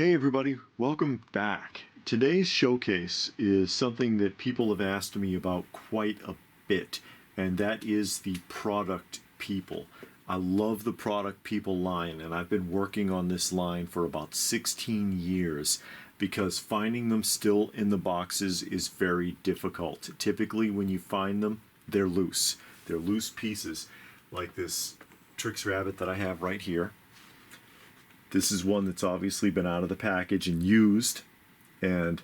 Hey everybody, welcome back. Today's showcase is something that people have asked me about quite a bit, and that is the Product People. I love the Product People line, and I've been working on this line for about 16 years because finding them still in the boxes is very difficult. Typically when you find them, they're loose. They're loose pieces, like this Trix Rabbit that I have right here. This is one that's obviously been out of the package and used, and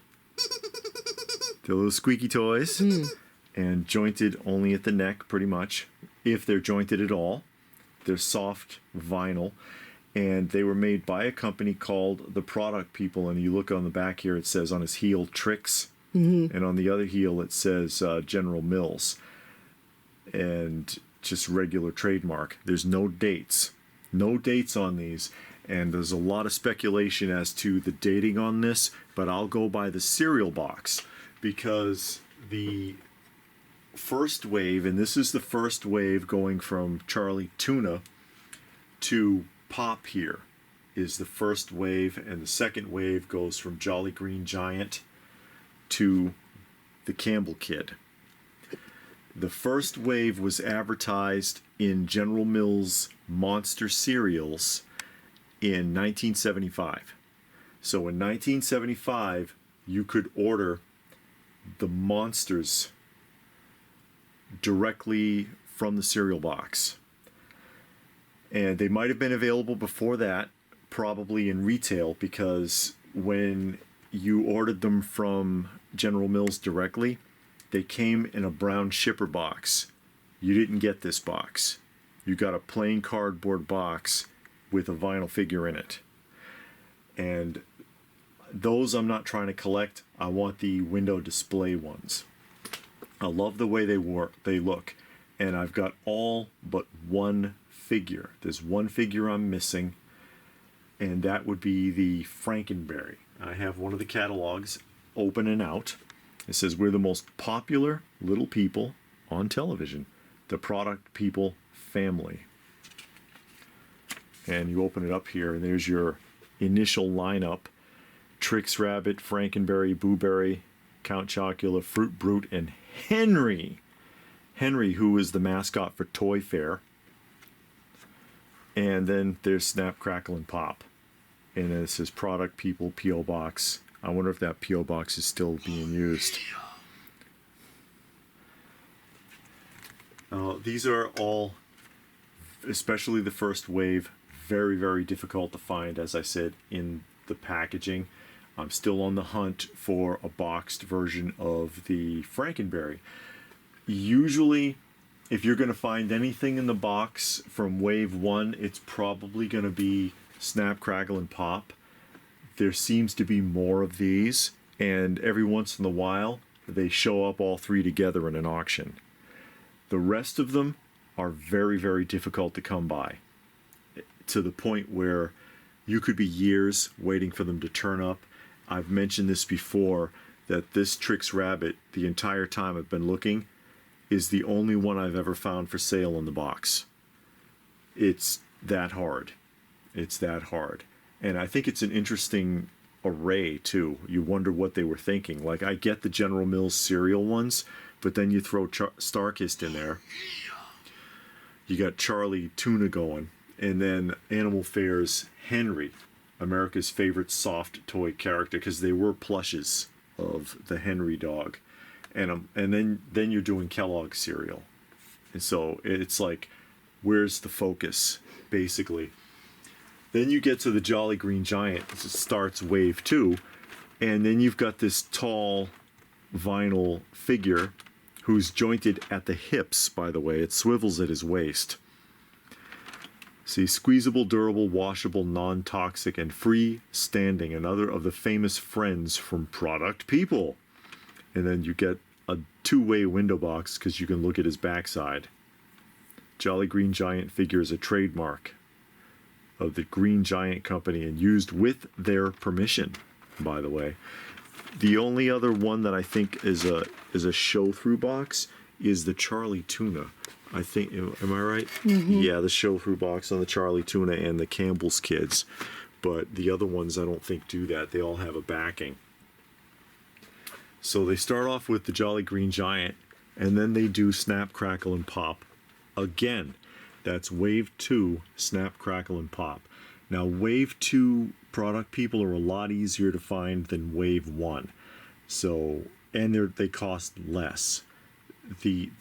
they're little squeaky toys, and jointed only at the neck pretty much, if they're jointed at all. They're soft vinyl, and they were made by a company called the Product People, and you look on the back here, it says on his heel Trix, and on the other heel it says General Mills, and just regular trademark. There's no dates. No dates on these. And there's a lot of speculation as to the dating on this, but I'll go by the cereal box because the first wave, and this is the first wave going from Charlie Tuna to Pop here, is the first wave, and the second wave goes from Jolly Green Giant to the Campbell Kid. The first wave was advertised in General Mills Monster cereals in 1975. So in 1975, you could order the Monsters directly from the cereal box. And they might have been available before that, probably in retail, because when you ordered them from General Mills directly, they came in a brown shipper box. You didn't get this box. You got a plain cardboard box with a vinyl figure in it. And those I'm not trying to collect. I want the window display ones. I love the way they look. And I've got all but one figure. There's one figure I'm missing, and that would be the Frankenberry. I have one of the catalogs open and out. It says, "We're the most popular little people on television. The Product People family." And you open it up here, and there's your initial lineup: Trix Rabbit, Frankenberry, Boo Berry, Count Chocula, Fruit Brute, and Henry. Henry, who is the mascot for Toy Fair. And then there's Snap, Crackle, and Pop. And it says Product People P.O. Box. I wonder if that P.O. box is still being used. These are all, especially the first wave, very, very difficult to find, as I said, in the packaging. I'm still on the hunt for a boxed version of the Frankenberry. Usually, if you're going to find anything in the box from wave 1, it's probably going to be Snap, Crackle, and Pop. There seems to be more of these, and every once in a while, they show up all three together in an auction. The rest of them are very, very difficult to come by, to the point where you could be years waiting for them to turn up. I've mentioned this before, that this Trix Rabbit, the entire time I've been looking, is the only one I've ever found for sale in the box. It's that hard. It's that hard. And I think it's an interesting array too. You wonder what they were thinking. Like, I get the General Mills cereal ones, but then you throw Starkist in there. You got Charlie Tuna going. And then Animal Fair's Henry, America's favorite soft toy character, because they were plushes of the Henry dog. And then you're doing Kellogg's cereal. And so it's like, where's the focus, basically? Then you get to the Jolly Green Giant. It starts wave 2. And then you've got this tall vinyl figure who's jointed at the hips, by the way. It swivels at his waist. See, squeezable, durable, washable, non-toxic, and free-standing, another of the famous friends from Product People. And then you get a two-way window box because you can look at his backside. Jolly Green Giant figure is a trademark of the Green Giant Company and used with their permission, by the way. The only other one that I think is a show-through box is the Charlie Tuna. I think, am I right? Mm-hmm. Yeah, the show-through box on the Charlie Tuna and the Campbell's Kids. but the other ones I don't think do that. They all have a backing. So they start off with the Jolly Green Giant, and then they do Snap, Crackle, and Pop. Again, that's Wave 2, Snap, Crackle, and Pop. Now, Wave 2 product people are a lot easier to find than Wave 1. So, and they cost less. The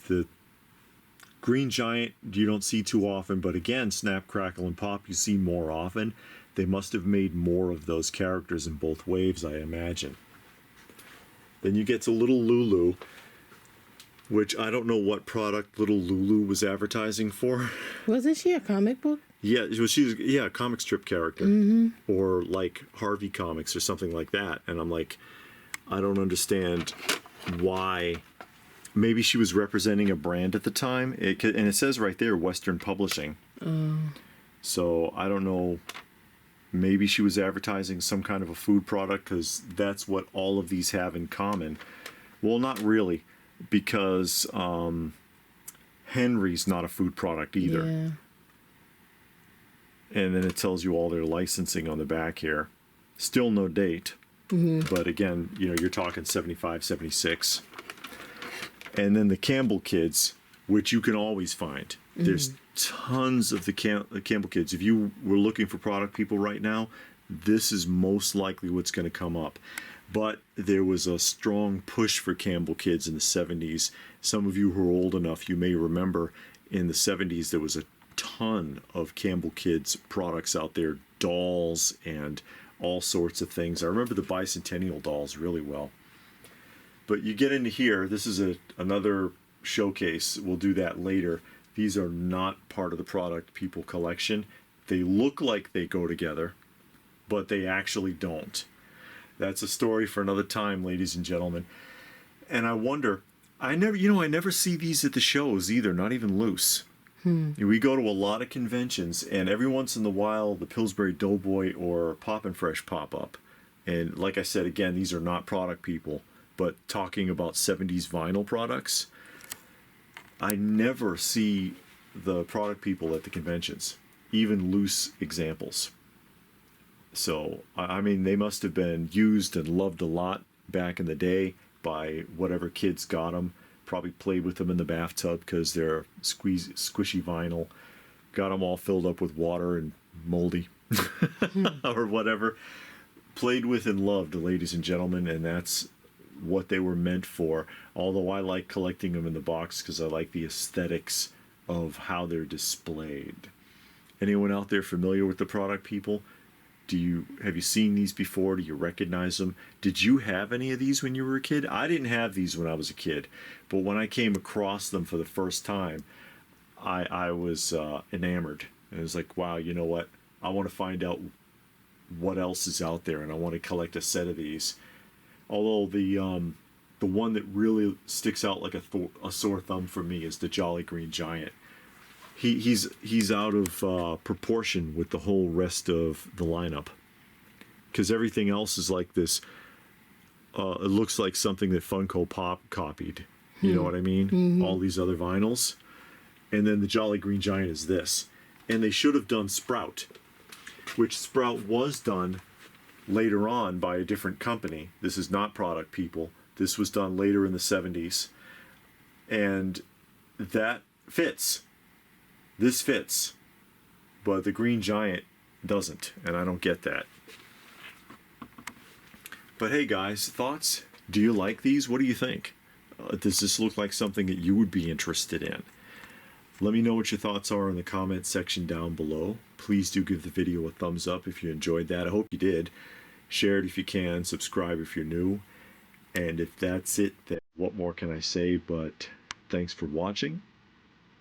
Green Giant you don't see too often, but again, Snap, Crackle, and Pop you see more often. They must have made more of those characters in both waves, I imagine. Then you get to Little Lulu, which I don't know what product Little Lulu was advertising for. Wasn't she a comic book? Yeah, she's a comic strip character, or like Harvey Comics or something like that. And I'm like, I don't understand why. Maybe she was representing a brand at the time, and it says right there Western Publishing. So I don't know. Maybe she was advertising some kind of a food product, because that's what all of these have in common. Well, not really, because Henry's not a food product either. Yeah. And then it tells you all their licensing on the back here. Still no date. But again, you're talking 75, 76. And then the Campbell Kids, which you can always find. There's tons of the Campbell Kids. If you were looking for product people right now, this is most likely what's going to come up. But there was a strong push for Campbell Kids in the 70s. Some of you who are old enough, you may remember in the 70s there was a ton of Campbell Kids products out there, dolls and all sorts of things. I remember the Bicentennial dolls really well. But you get into here, this is another showcase. We'll do that later. These are not part of the product people collection. They look like they go together, but they actually don't. That's a story for another time, ladies and gentlemen. And I wonder, I never see these at the shows either, not even loose. We go to a lot of conventions, and every once in a while, the Pillsbury Doughboy or Poppin' Fresh pop up. And like I said, again, these are not product people, but talking about 70s vinyl products, I never see the product people at the conventions, even loose examples. So, I mean, they must have been used and loved a lot back in the day by whatever kids got them. Probably played with them in the bathtub because they're squishy vinyl. Got them all filled up with water and moldy or whatever. Played with and loved, ladies and gentlemen, and that's what they were meant for. Although I like collecting them in the box because I like the aesthetics of how they're displayed. Anyone out there familiar with the product people? Have you seen these before? Do you recognize them? Did you have any of these when you were a kid? I didn't have these when I was a kid, but when I came across them for the first time, I was enamored. It was like, wow, you know what? I want to find out what else is out there, and I want to collect a set of these. Although the one that really sticks out like a sore thumb for me is the Jolly Green Giant. He's out of proportion with the whole rest of the lineup, because everything else is like this. It looks like something that Funko Pop copied. You know what I mean? All these other vinyls, and then the Jolly Green Giant is this. And they should have done Sprout, which Sprout was done later on by a different company. This is not product people. This was done later in the 70s, and that fits. This fits, but the Green Giant doesn't, and I don't get that. But hey guys, thoughts? Do you like these? What do you think? Does this look like something that you would be interested in? Let me know what your thoughts are in the comment section down below. Please do give the video a thumbs up if you enjoyed that. I hope you did. Share it if you can. Subscribe if you're new. And if that's it, then what more can I say? But thanks for watching,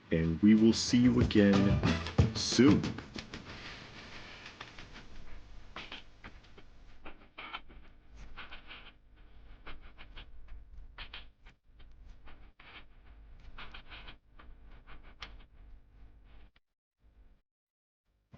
and we will see you again soon.